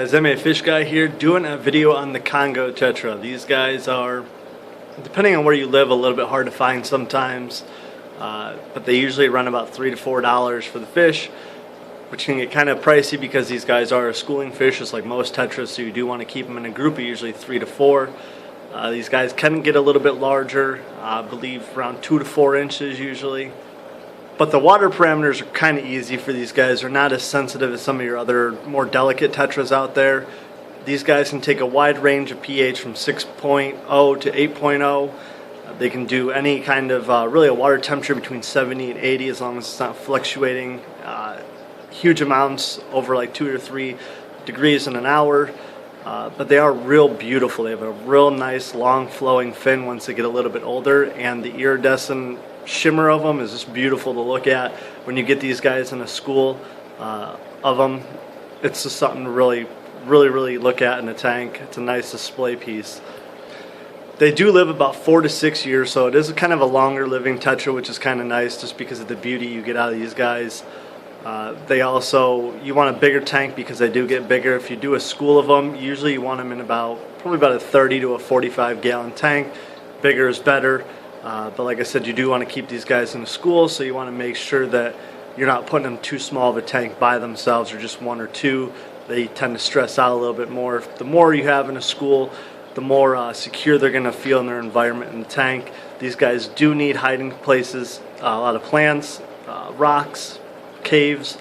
Guys, I'm a fish guy here doing a video on the Congo Tetra. These guys are, depending on where you live, a little bit hard to find sometimes, but they usually run about $3 to $4 for the fish, which can get kind of pricey because these guys are a schooling fish, just like most tetras, so you do want to keep them in a group of usually 3 to 4. These guys can get a little bit larger, I believe around 2 to 4 inches usually. But the water parameters are kind of easy for these guys. They're not as sensitive as some of your other more delicate tetras out there. These guys can take a wide range of pH from 6.0 to 8.0. They can do any kind of really a water temperature between 70 and 80 as long as it's not fluctuating huge amounts over like 2 or 3 degrees in an hour. But they are real beautiful. They have a real nice long flowing fin once they get a little bit older, and the iridescent shimmer of them is just beautiful to look at. When you get these guys in a school of them, it's just something to really look at in a tank. It's a nice display piece. They do live about 4 to 6 years, so it is kind of a longer living tetra, which is kind of nice just because of the beauty you get out of these guys. They also, you want a bigger tank because they do get bigger. If you do a school of them, usually you want them in probably about a 30 to a 45 gallon tank. Bigger is better. But like I said, you do want to keep these guys in a school, so you want to make sure that you're not putting them too small of a tank by themselves or just 1 or 2. They tend to stress out a little bit more. The more you have in a school, the more secure they're going to feel in their environment in the tank. These guys do need hiding places, a lot of plants, rocks, caves.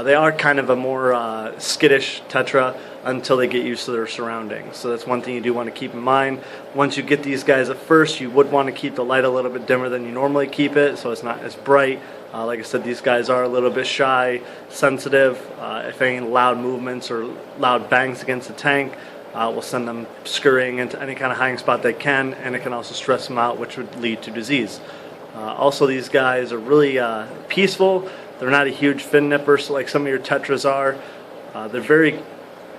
They are kind of a more skittish tetra until they get used to their surroundings. So that's one thing you do want to keep in mind. Once you get these guys at first, you would want to keep the light a little bit dimmer than you normally keep it, so it's not as bright. Like I said, these guys are a little bit shy, sensitive. If any loud movements or loud bangs against the tank, we'll send them scurrying into any kind of hiding spot they can, and it can also stress them out, which would lead to disease. Also, these guys are really peaceful. They're not a huge fin nipper, so like some of your tetras are. They're very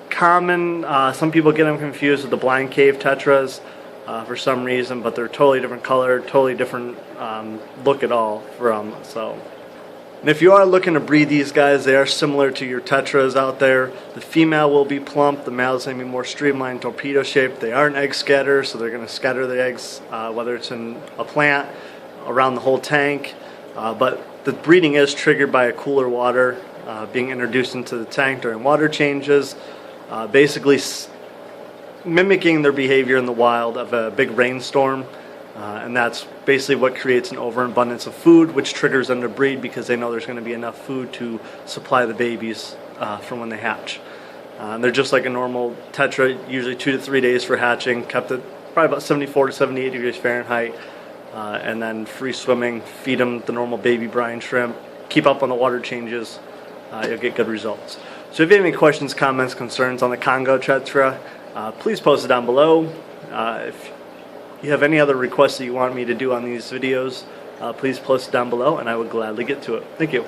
common. Some people get them confused with the blind cave tetras for some reason, but they're totally different color, totally different look at all from. And if you are looking to breed these guys, they are similar to your tetras out there. The female will be plump, the male is going to be more streamlined, torpedo shaped. They are an egg scatter, so they're going to scatter the eggs, whether it's in a plant, around the whole tank. But the breeding is triggered by a cooler water being introduced into the tank during water changes, basically mimicking their behavior in the wild of a big rainstorm, and that's basically what creates an overabundance of food, which triggers them to breed because they know there's going to be enough food to supply the babies from when they hatch. They're just like a normal tetra, usually 2 to 3 days for hatching, kept at probably about 74 to 78 degrees Fahrenheit. And then free swimming, feed them the normal baby brine shrimp, keep up on the water changes, you'll get good results. So if you have any questions, comments, concerns on the Congo Tetra, please post it down below. If you have any other requests that you want me to do on these videos, please post it down below and I would gladly get to it. Thank you.